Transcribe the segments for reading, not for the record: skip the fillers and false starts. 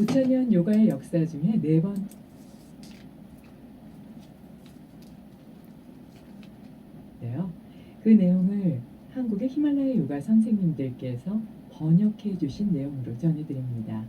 5천년 요가의 역사 중에 네 번째요. 그 내용을 한국의 히말라야 요가 선생님들께서 번역해 주신 내용으로 전해드립니다.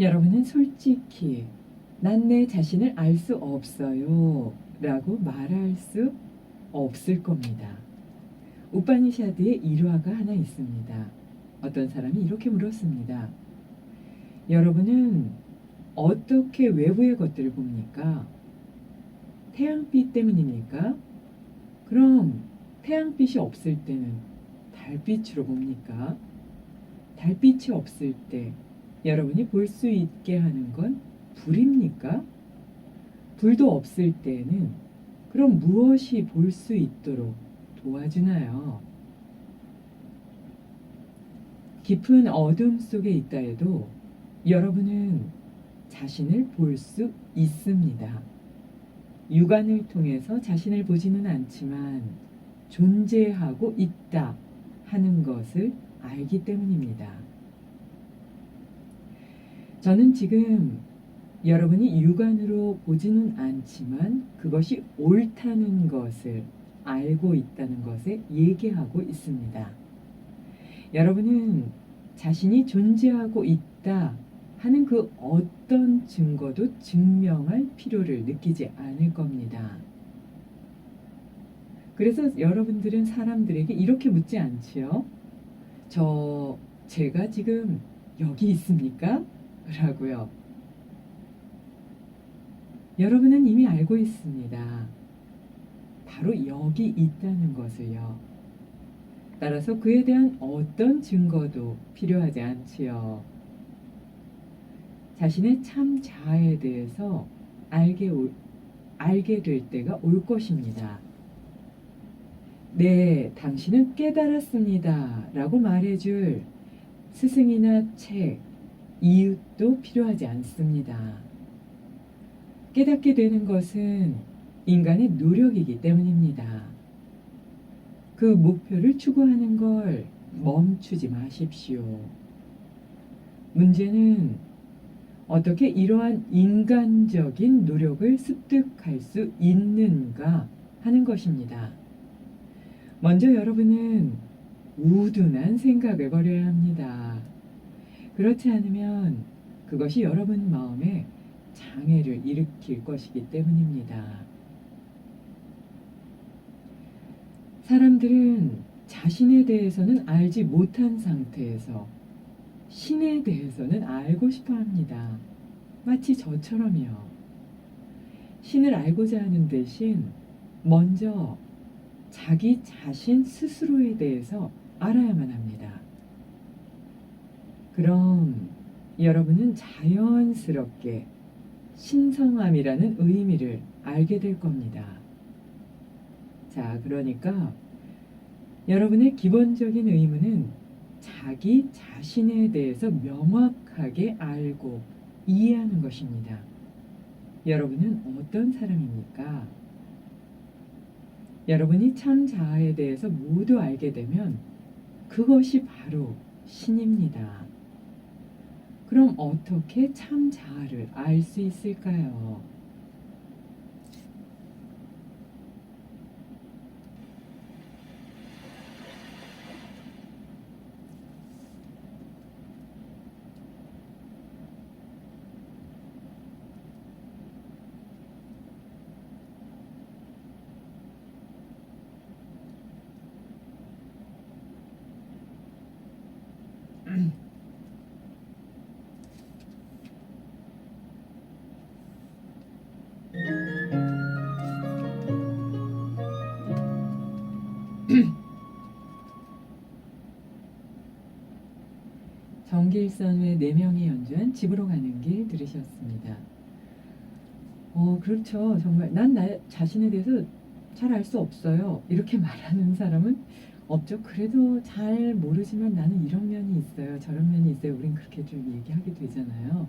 여러분은 솔직히 난 내 자신을 알 수 없어요 라고 말할 수 없을 겁니다. 우파니샤드의 일화가 하나 있습니다. 어떤 사람이 이렇게 물었습니다. 여러분은 어떻게 외부의 것들을 봅니까? 태양빛 때문입니까? 그럼 태양빛이 없을 때는 달빛으로 봅니까? 달빛이 없을 때 여러분이 볼 수 있게 하는 건 불입니까? 불도 없을 때는 그럼 무엇이 볼 수 있도록 도와주나요? 깊은 어둠 속에 있다 해도 여러분은 자신을 볼 수 있습니다. 육안을 통해서 자신을 보지는 않지만 존재하고 있다 하는 것을 알기 때문입니다. 저는 지금 여러분이 육안으로 보지는 않지만 그것이 옳다는 것을 알고 있다는 것에 얘기하고 있습니다. 여러분은 자신이 존재하고 있다 하는 그 어떤 증거도 증명할 필요를 느끼지 않을 겁니다. 그래서 여러분들은 사람들에게 이렇게 묻지 않지요. 제가 지금 여기 있습니까? 라고요. 여러분은 이미 알고 있습니다. 바로 여기 있다는 것을요. 따라서 그에 대한 어떤 증거도 필요하지 않지요. 자신의 참 자아에 대해서 알게 될 때가 올 것입니다. 네, 당신은 깨달았습니다. 라고 말해줄 스승이나 책, 이웃도 필요하지 않습니다. 깨닫게 되는 것은 인간의 노력이기 때문입니다. 그 목표를 추구하는 걸 멈추지 마십시오. 문제는 어떻게 이러한 인간적인 노력을 습득할 수 있는가 하는 것입니다. 먼저 여러분은 우둔한 생각을 버려야 합니다. 그렇지 않으면 그것이 여러분 마음에 장애를 일으킬 것이기 때문입니다. 사람들은 자신에 대해서는 알지 못한 상태에서 신에 대해서는 알고 싶어 합니다. 마치 저처럼요. 신을 알고자 하는 대신 먼저 자기 자신 스스로에 대해서 알아야만 합니다. 그럼 여러분은 자연스럽게 신성함이라는 의미를 알게 될 겁니다. 자, 그러니까 여러분의 기본적인 의무는 자기 자신에 대해서 명확하게 알고 이해하는 것입니다. 여러분은 어떤 사람입니까? 여러분이 참 자아에 대해서 모두 알게 되면 그것이 바로 신입니다. 그럼 어떻게 참 자아를 알 수 있을까요? 양길선의 네 명이 연주한 집으로 가는 길 들으셨습니다. 그렇죠. 정말 난 나 자신에 대해서 잘 알 수 없어요. 이렇게 말하는 사람은 없죠. 그래도 잘 모르지만 나는 이런 면이 있어요. 저런 면이 있어요. 우린 그렇게 좀 얘기하게 되잖아요.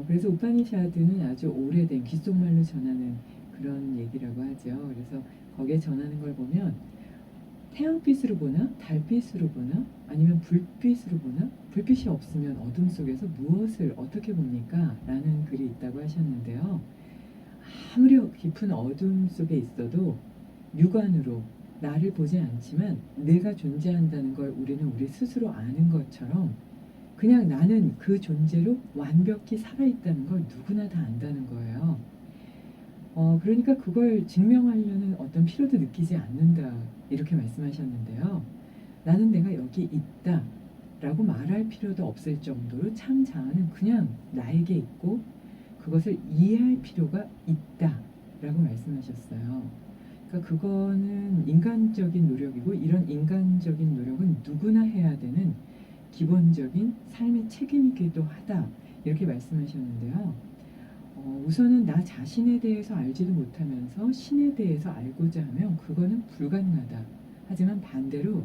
그래서 우파니샤드는 아주 오래된 귓속말로 전하는 그런 얘기라고 하죠. 그래서 거기에 전하는 걸 보면 태양빛으로 보나 달빛으로 보나 아니면 불빛으로 보나 불빛이 없으면 어둠 속에서 무엇을 어떻게 봅니까? 라는 글이 있다고 하셨는데요. 아무리 깊은 어둠 속에 있어도 육안으로 나를 보지 않지만 내가 존재한다는 걸 우리는 우리 스스로 아는 것처럼 그냥 나는 그 존재로 완벽히 살아있다는 걸 누구나 다 안다는 거예요. 그러니까 그걸 증명하려는 어떤 필요도 느끼지 않는다 이렇게 말씀하셨는데요. 나는 내가 여기 있다 라고 말할 필요도 없을 정도로 참 자아는 그냥 나에게 있고 그것을 이해할 필요가 있다 라고 말씀하셨어요. 그러니까 그거는 인간적인 노력이고 이런 인간적인 노력은 누구나 해야 되는 기본적인 삶의 책임이기도 하다 이렇게 말씀하셨는데요. 우선은 나 자신에 대해서 알지도 못하면서 신에 대해서 알고자 하면 그거는 불가능하다. 하지만 반대로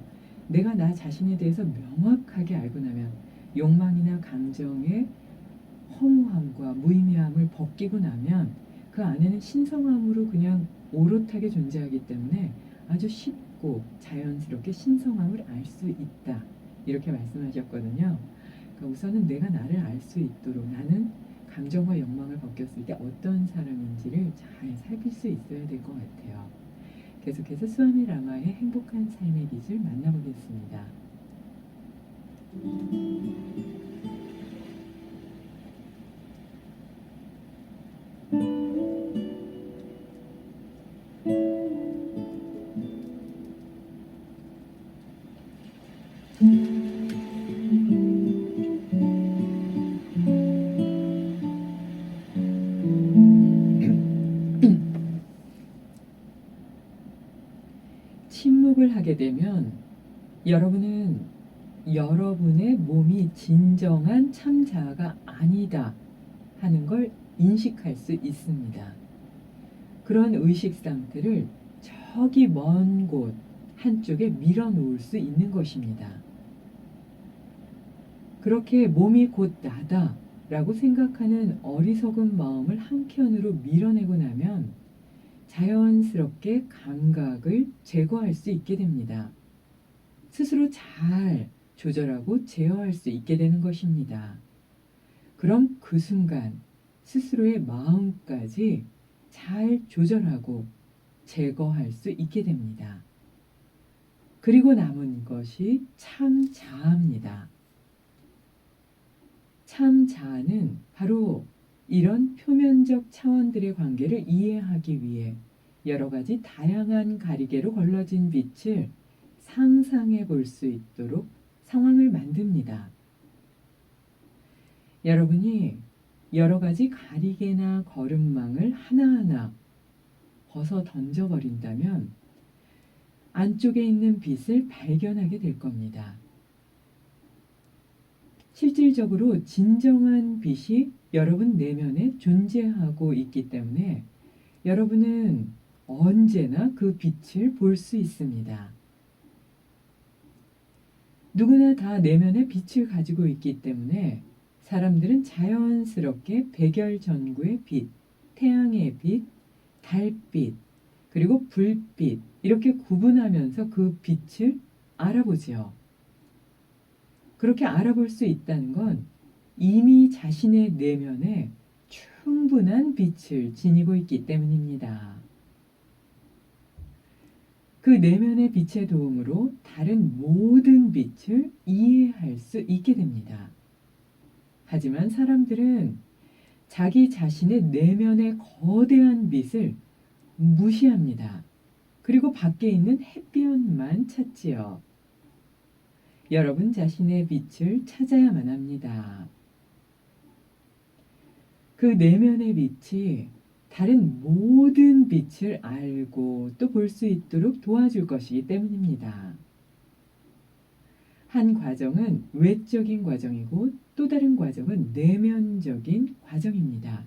내가 나 자신에 대해서 명확하게 알고 나면 욕망이나 감정의 허무함과 무의미함을 벗기고 나면 그 안에는 신성함으로 그냥 오롯하게 존재하기 때문에 아주 쉽고 자연스럽게 신성함을 알 수 있다. 이렇게 말씀하셨거든요. 그러니까 우선은 내가 나를 알 수 있도록 나는 감정과 욕망을 벗겼을 때 어떤 사람인지를 잘 살필 수 있어야 될 것 같아요. 계속해서 스와미 라마의 행복한 삶의 기술 만나보겠습니다. 침묵을 하게 되면 여러분은 여러분의 몸이 진정한 참 자아가 아니다 하는 걸 인식할 수 있습니다. 그런 의식 상태를 저기 먼 곳 한쪽에 밀어놓을 수 있는 것입니다. 그렇게 몸이 곧 나다 라고 생각하는 어리석은 마음을 한켠으로 밀어내고 나면 자연스럽게 감각을 제거할 수 있게 됩니다. 스스로 잘 조절하고 제어할 수 있게 되는 것입니다. 그럼 그 순간 스스로의 마음까지 잘 조절하고 제거할 수 있게 됩니다. 그리고 남은 것이 참 자아입니다. 참 자아는 바로 이런 표면적 차원들의 관계를 이해하기 위해 여러 가지 다양한 가리개로 걸러진 빛을 상상해 볼 수 있도록 상황을 만듭니다. 여러분이 여러 가지 가리개나 거름망을 하나하나 벗어 던져버린다면 안쪽에 있는 빛을 발견하게 될 겁니다. 실질적으로 진정한 빛이 여러분 내면에 존재하고 있기 때문에 여러분은 언제나 그 빛을 볼 수 있습니다. 누구나 다 내면에 빛을 가지고 있기 때문에 사람들은 자연스럽게 백열전구의 빛, 태양의 빛, 달빛, 그리고 불빛 이렇게 구분하면서 그 빛을 알아보지요. 그렇게 알아볼 수 있다는 건 이미 자신의 내면에 충분한 빛을 지니고 있기 때문입니다. 그 내면의 빛의 도움으로 다른 모든 빛을 이해할 수 있게 됩니다. 하지만 사람들은 자기 자신의 내면의 거대한 빛을 무시합니다. 그리고 밖에 있는 햇볕만 찾지요. 여러분 자신의 빛을 찾아야만 합니다. 그 내면의 빛이 다른 모든 빛을 알고 또 볼 수 있도록 도와줄 것이기 때문입니다. 한 과정은 외적인 과정이고 또 다른 과정은 내면적인 과정입니다.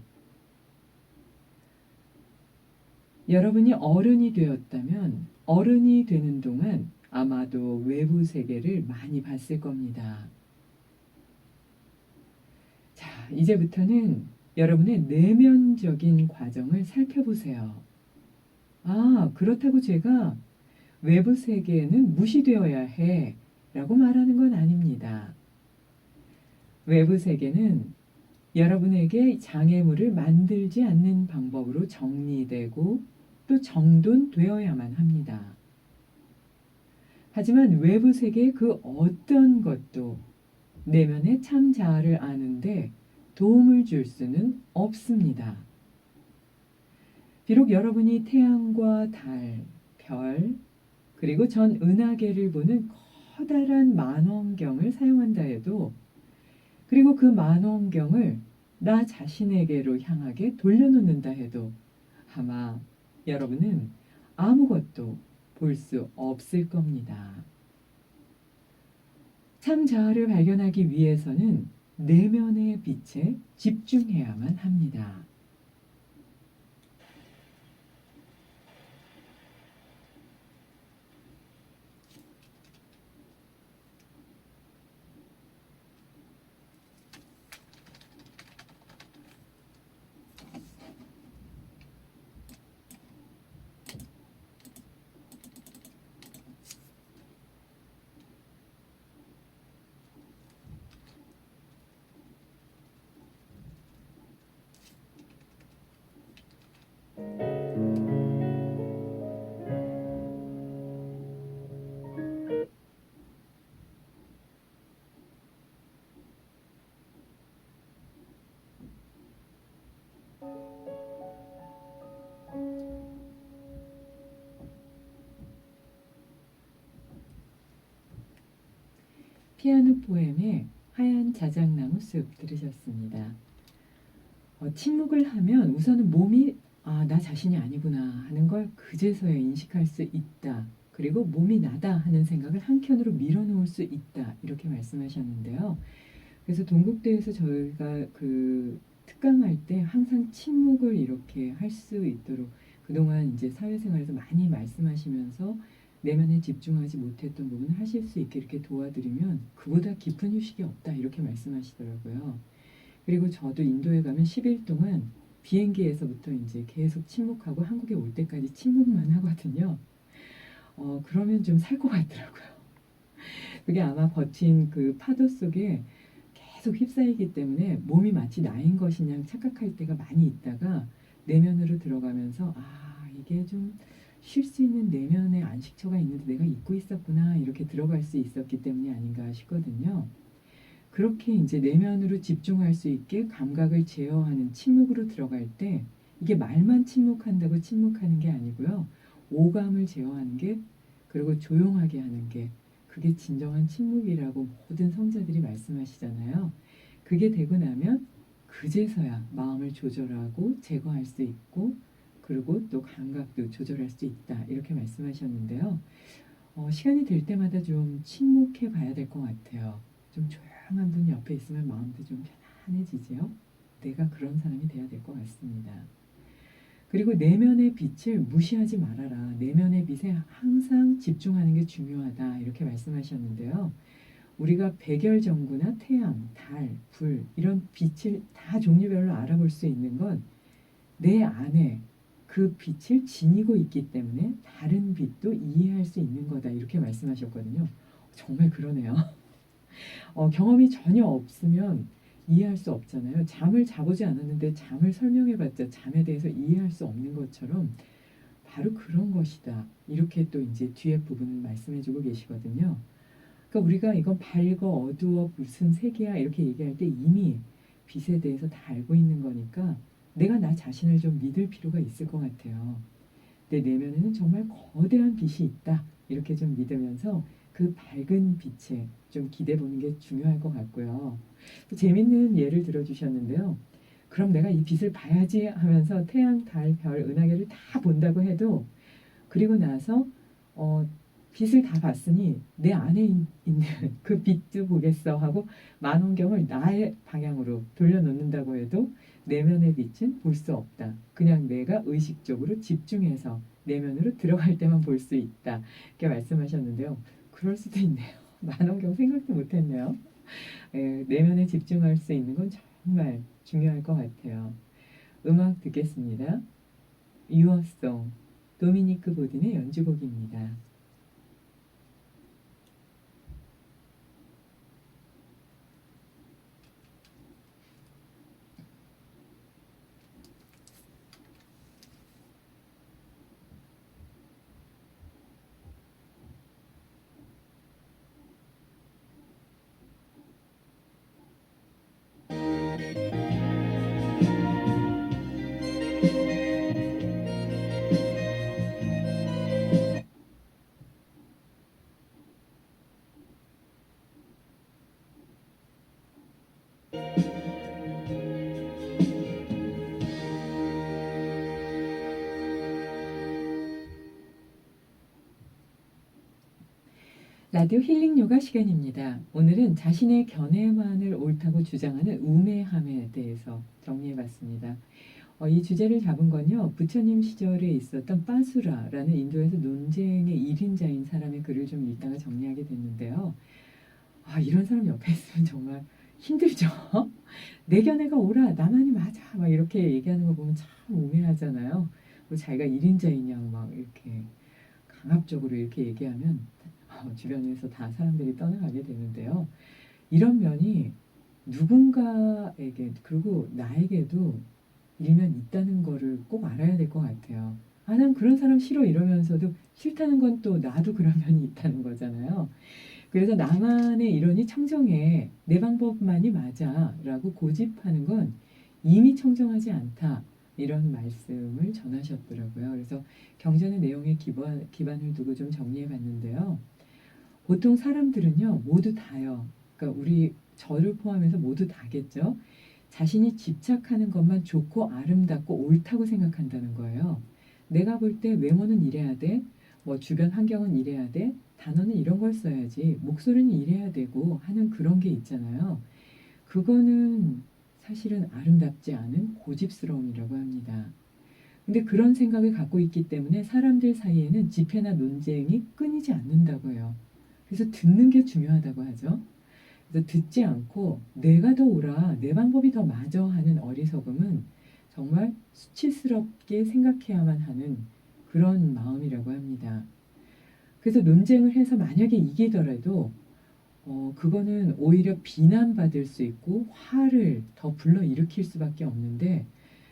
여러분이 어른이 되었다면 어른이 되는 동안 아마도 외부 세계를 많이 봤을 겁니다. 자, 이제부터는 여러분의 내면적인 과정을 살펴보세요. 아, 그렇다고 제가 외부 세계는 무시되어야 해 라고 말하는 건 아닙니다. 외부 세계는 여러분에게 장애물을 만들지 않는 방법으로 정리되고 또 정돈되어야만 합니다. 하지만 외부 세계의 그 어떤 것도 내면의 참 자아를 아는데 도움을 줄 수는 없습니다. 비록 여러분이 태양과 달, 별, 그리고 전 은하계를 보는 커다란 만원경을 사용한다 해도, 그리고 그 만원경을 나 자신에게로 향하게 돌려놓는다 해도 아마 여러분은 아무것도 볼 수 없을 겁니다. 참 자아를 발견하기 위해서는 내면의 빛에 집중해야만 합니다. 피아노 포엠의 하얀 자작나무 숲 들으셨습니다. 침묵을 하면 우선은 몸이 나 자신이 아니구나 하는 걸 그제서야 인식할 수 있다. 그리고 몸이 나다 하는 생각을 한켠으로 밀어놓을 수 있다. 이렇게 말씀하셨는데요. 그래서 동국대에서 저희가 그 특강할 때 항상 침묵을 이렇게 할 수 있도록 그동안 이제 사회생활에서 많이 말씀하시면서 내면에 집중하지 못했던 부분을 하실 수 있게 이렇게 도와드리면 그보다 깊은 휴식이 없다 이렇게 말씀하시더라고요. 그리고 저도 인도에 가면 10일 동안 비행기에서부터 이제 계속 침묵하고 한국에 올 때까지 침묵만 하거든요. 그러면 좀 살 것 같더라고요. 그게 아마 거친 그 파도 속에 계속 휩싸이기 때문에 몸이 마치 나인 것이냐 착각할 때가 많이 있다가 내면으로 들어가면서 이게 좀 쉴 수 있는 내면의 안식처가 있는데 내가 잊고 있었구나 이렇게 들어갈 수 있었기 때문이 아닌가 싶거든요. 그렇게 이제 내면으로 집중할 수 있게 감각을 제어하는 침묵으로 들어갈 때 이게 말만 침묵한다고 침묵하는 게 아니고요. 오감을 제어하는 게 그리고 조용하게 하는 게 그게 진정한 침묵이라고 모든 성자들이 말씀하시잖아요. 그게 되고 나면 그제서야 마음을 조절하고 제거할 수 있고 그리고 또 감각도 조절할 수 있다 이렇게 말씀하셨는데요. 시간이 될 때마다 좀 침묵해 봐야 될 것 같아요. 좀 조용한 분 옆에 있으면 마음도 좀 편안해지지요. 내가 그런 사람이 돼야 될 것 같습니다. 그리고 내면의 빛을 무시하지 말아라. 내면의 빛에 항상 집중하는 게 중요하다. 이렇게 말씀하셨는데요. 우리가 백열전구나 태양, 달, 불 이런 빛을 다 종류별로 알아볼 수 있는 건 내 안에 그 빛을 지니고 있기 때문에 다른 빛도 이해할 수 있는 거다. 이렇게 말씀하셨거든요. 정말 그러네요. 경험이 전혀 없으면 이해할 수 없잖아요. 잠을 자보지 않았는데 잠을 설명해봤자 잠에 대해서 이해할 수 없는 것처럼 바로 그런 것이다. 이렇게 또 이제 뒤에 부분을 말씀해주고 계시거든요. 그러니까 우리가 이건 밝어 어두워 무슨 색이야 이렇게 얘기할 때 이미 빛에 대해서 다 알고 있는 거니까 내가 나 자신을 좀 믿을 필요가 있을 것 같아요. 내 내면에는 정말 거대한 빛이 있다. 이렇게 좀 믿으면서 그 밝은 빛에 좀 기대 보는 게 중요할 것 같고요. 또 재밌는 예를 들어주셨는데요. 그럼 내가 이 빛을 봐야지 하면서 태양, 달, 별, 은하계를 다 본다고 해도 그리고 나서 빛을 다 봤으니 내 안에 있는 그 빛도 보겠어 하고 만원경을 나의 방향으로 돌려놓는다고 해도 내면의 빛은 볼 수 없다. 그냥 내가 의식적으로 집중해서 내면으로 들어갈 때만 볼 수 있다. 이렇게 말씀하셨는데요. 그럴 수도 있네요. 만원경 생각도 못했네요. 예, 내면에 집중할 수 있는 건 정말 중요할 것 같아요. 음악 듣겠습니다. 유어송, 도미니크 보딘의 연주곡입니다. 라디오 힐링 요가 시간입니다. 오늘은 자신의 견해만을 옳다고 주장하는 우매함에 대해서 정리해봤습니다. 이 주제를 잡은 건요, 부처님 시절에 있었던 빠수라라는 인도에서 논쟁의 1인자인 사람의 글을 좀 읽다가 정리하게 됐는데요. 이런 사람 옆에 있으면 정말 힘들죠. 내 견해가 옳아, 나만이 맞아, 막 이렇게 얘기하는 거 보면 참 우매하잖아요. 그리고 자기가 1인자인 양 막 이렇게 강압적으로 이렇게 얘기하면 주변에서 다 사람들이 떠나가게 되는데요. 이런 면이 누군가에게 그리고 나에게도 일면 있다는 거를 꼭 알아야 될 것 같아요. 난 그런 사람 싫어 이러면서도 싫다는 건 또 나도 그런 면이 있다는 거잖아요. 그래서 나만의 이론이 청정해 내 방법만이 맞아 라고 고집하는 건 이미 청정하지 않다. 이런 말씀을 전하셨더라고요. 그래서 경전의 내용에 기반을 두고 좀 정리해 봤는데요. 보통 사람들은요, 모두 다요. 그러니까 우리 저를 포함해서 모두 다겠죠. 자신이 집착하는 것만 좋고 아름답고 옳다고 생각한다는 거예요. 내가 볼 때 외모는 이래야 돼, 뭐 주변 환경은 이래야 돼, 단어는 이런 걸 써야지, 목소리는 이래야 되고 하는 그런 게 있잖아요. 그거는 사실은 아름답지 않은 고집스러움이라고 합니다. 근데 그런 생각을 갖고 있기 때문에 사람들 사이에는 집회나 논쟁이 끊이지 않는다고 해요. 그래서 듣는 게 중요하다고 하죠. 그래서 듣지 않고 내가 더 옳아, 내 방법이 더 맞아 하는 어리석음은 정말 수치스럽게 생각해야만 하는 그런 마음이라고 합니다. 그래서 논쟁을 해서 만약에 이기더라도 그거는 오히려 비난받을 수 있고 화를 더 불러일으킬 수밖에 없는데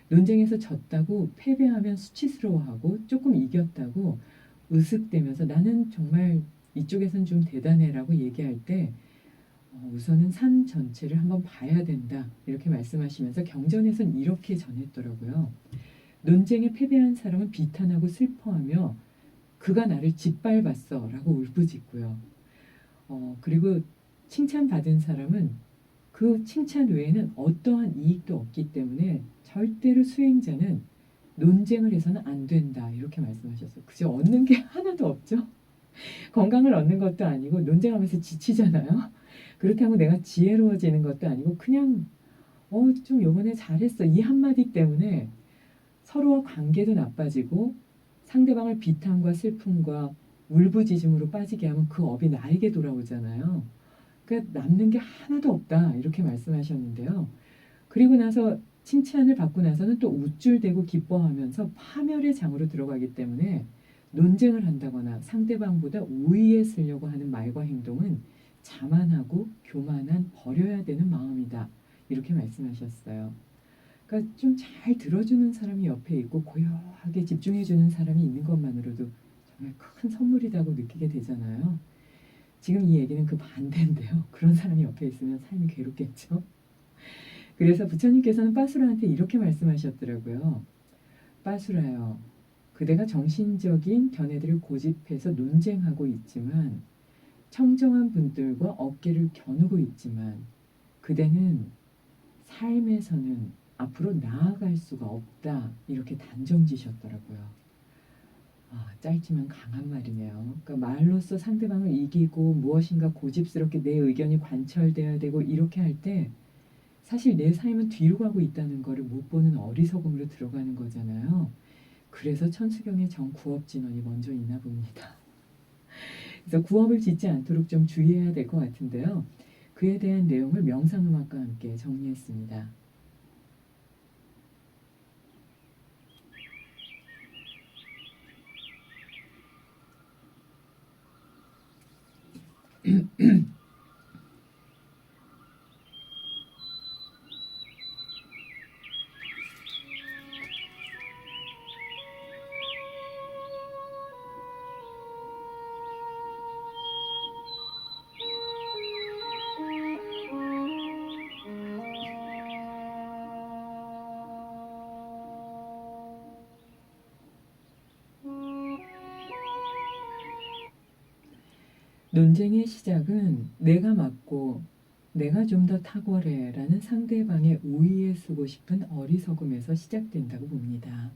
논쟁에서 졌다고 패배하면 수치스러워하고 조금 이겼다고 으쓱대면서 나는 정말 이쪽에선 좀 대단해라고 얘기할 때 우선은 산 전체를 한번 봐야 된다 이렇게 말씀하시면서 경전에선 이렇게 전했더라고요. 논쟁에 패배한 사람은 비탄하고 슬퍼하며 그가 나를 짓밟았어 라고 울부짖고요. 그리고 칭찬받은 사람은 그 칭찬 외에는 어떠한 이익도 없기 때문에 절대로 수행자는 논쟁을 해서는 안 된다 이렇게 말씀하셨어요. 그저 얻는 게 하나도 없죠. 건강을 얻는 것도 아니고 논쟁하면서 지치잖아요. 그렇다고 내가 지혜로워지는 것도 아니고 그냥 좀 요번에 잘했어 이 한마디 때문에 서로와 관계도 나빠지고 상대방을 비탄과 슬픔과 울부짖음으로 빠지게 하면 그 업이 나에게 돌아오잖아요. 그러니까 남는 게 하나도 없다 이렇게 말씀하셨는데요. 그리고 나서 칭찬을 받고 나서는 또 우쭐대고 기뻐하면서 파멸의 장으로 들어가기 때문에 논쟁을 한다거나 상대방보다 우위에 쓰려고 하는 말과 행동은 자만하고 교만한 버려야 되는 마음이다. 이렇게 말씀하셨어요. 그러니까 좀 잘 들어주는 사람이 옆에 있고 고요하게 집중해주는 사람이 있는 것만으로도 정말 큰 선물이라고 느끼게 되잖아요. 지금 이 얘기는 그 반대인데요. 그런 사람이 옆에 있으면 삶이 괴롭겠죠. 그래서 부처님께서는 빠수라한테 이렇게 말씀하셨더라고요. 빠수라요. 그대가 정신적인 견해들을 고집해서 논쟁하고 있지만 청정한 분들과 어깨를 겨누고 있지만 그대는 삶에서는 앞으로 나아갈 수가 없다. 이렇게 단정지셨더라고요. 짧지만 강한 말이네요. 그러니까 말로써 상대방을 이기고 무엇인가 고집스럽게 내 의견이 관철돼야 되고 이렇게 할 때 사실 내 삶은 뒤로 가고 있다는 거를 못 보는 어리석음으로 들어가는 거잖아요. 그래서 천수경의 정구업진원이 먼저 있나 봅니다. 그래서 구업을 짓지 않도록 좀 주의해야 될 것 같은데요. 그에 대한 내용을 명상음악과 함께 정리했습니다. 논쟁의 시작은 내가 맞고 내가 좀 더 탁월해 라는 상대방의 우위에 서고 싶은 어리석음에서 시작된다고 봅니다.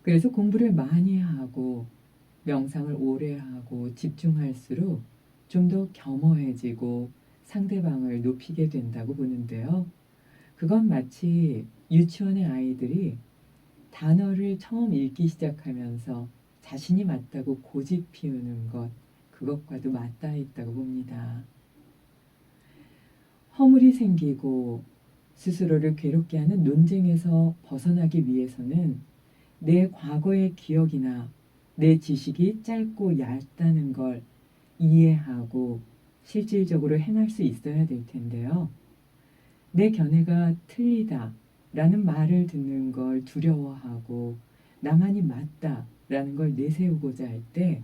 그래서 공부를 많이 하고 명상을 오래 하고 집중할수록 좀 더 겸허해지고 상대방을 높이게 된다고 보는데요. 그건 마치 유치원의 아이들이 단어를 처음 읽기 시작하면서 자신이 맞다고 고집 피우는 것, 그것과도 맞닿아 있다고 봅니다. 허물이 생기고 스스로를 괴롭게 하는 논쟁에서 벗어나기 위해서는 내 과거의 기억이나 내 지식이 짧고 얇다는 걸 이해하고 실질적으로 해낼 수 있어야 될 텐데요. 내 견해가 틀리다 라는 말을 듣는 걸 두려워하고 나만이 맞다 라는 걸 내세우고자 할 때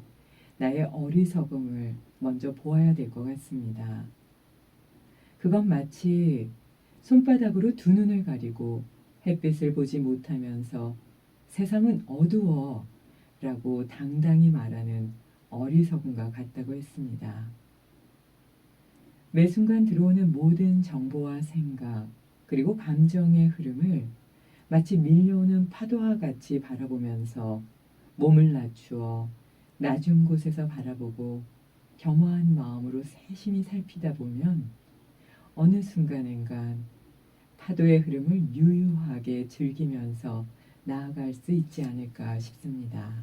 나의 어리석음을 먼저 보아야 될 것 같습니다. 그건 마치 손바닥으로 두 눈을 가리고 햇빛을 보지 못하면서 세상은 어두워 라고 당당히 말하는 어리석음과 같다고 했습니다. 매 순간 들어오는 모든 정보와 생각 그리고 감정의 흐름을 마치 밀려오는 파도와 같이 바라보면서 몸을 낮추어 낮은 곳에서 바라보고 겸허한 마음으로 세심히 살피다 보면 어느 순간엔간 파도의 흐름을 유유하게 즐기면서 나아갈 수 있지 않을까 싶습니다.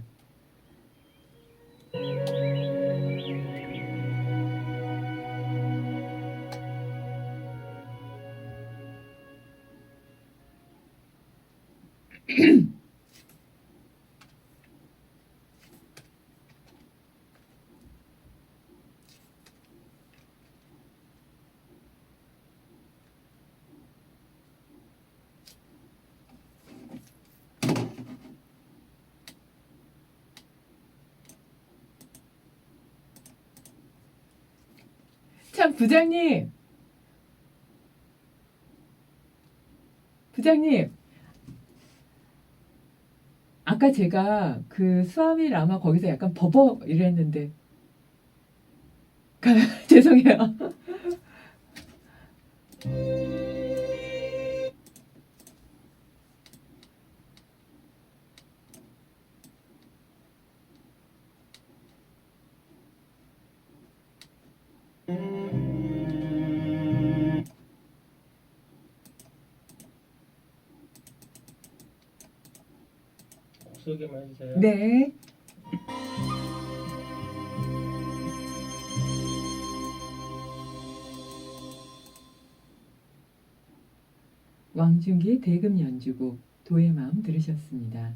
참 부장님 아까 제가 그 수아미 라마 거기서 약간 버버 이랬는데 죄송해요. 소개만 해주세요. 네. 왕중기의 대금 연주곡 도의 마음 들으셨습니다.